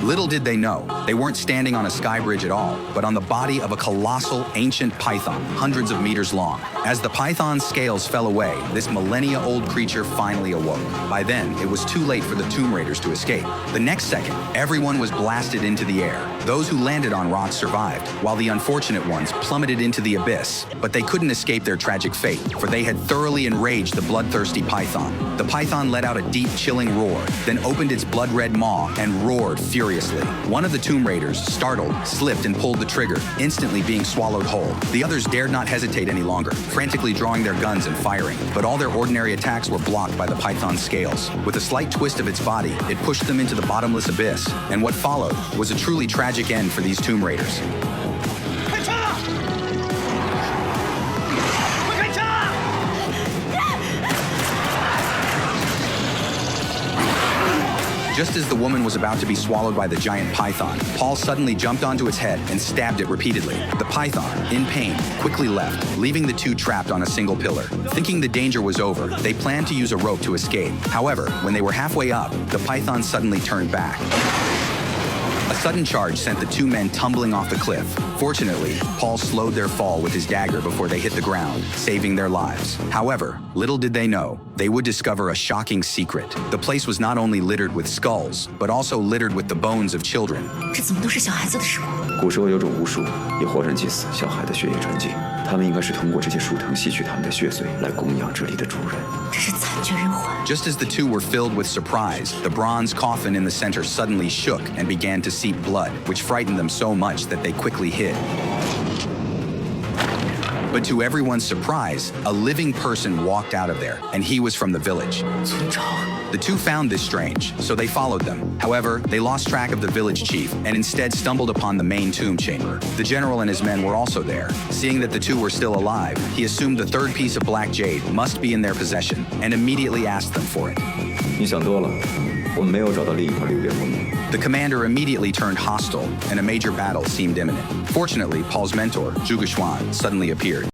Little did they know, they weren't standing on a sky bridge at all, but on the body of a colossal ancient python, hundreds of meters long. As the python's scales fell away, this millennia-old creature finally awoke. By then, it was too late for the Tomb Raiders to escape. The next second, everyone was blasted into the air. Those who landed on rocks survived, while the unfortunate ones plummeted into the abyss. But they couldn't escape their tragic fate, for they had thoroughly enraged the bloodthirsty python. The python let out a deep, chilling roar, then opened its blood-red maw and roared furiously. One of the Tomb Raiders, startled, slipped and pulled the trigger, instantly being swallowed whole. The others dared not hesitate any longer, frantically drawing their guns and firing, but all their ordinary attacks were blocked by the python's scales. With a slight twist of its body, it pushed them into the bottomless abyss, and what followed was a truly tragic end for these Tomb Raiders. Just as the woman was about to be swallowed by the giant python, Paul suddenly jumped onto its head and stabbed it repeatedly. The python, in pain, quickly left, leaving the two trapped on a single pillar. Thinking the danger was over, they planned to use a rope to escape. However, when they were halfway up, the python suddenly turned back. A sudden charge sent the two men tumbling off the cliff. Fortunately, Paul slowed their fall with his dagger before they hit the ground, saving their lives. However, little did they know, they would discover a shocking secret. The place was not only littered with skulls, but also littered with the bones of children. 这怎么都是小孩子的尸骨？古时候有种巫术，以活人祭祀小孩的血液纯净，他们应该是通过这些树藤吸取他们的血髓来供养这里的主人。这是惨绝人寰。Just as the two were filled with surprise, the bronze coffin in the center suddenly shook and began to seep blood, which frightened them so much that they quickly hid. But to everyone's surprise, a living person walked out of there, and he was from the village. 村长。 The two found this strange, so they followed them. However, they lost track of the village chief and instead stumbled upon the main tomb chamber. The general and his men were also there. Seeing that the two were still alive, he assumed the third piece of black jade must be in their possession and immediately asked them for it. 你想多了，我们没有找到另一块六边红。 The commander immediately turned hostile, and a major battle seemed imminent. Fortunately, Paul's mentor, Zhuge Xuan, suddenly appeared.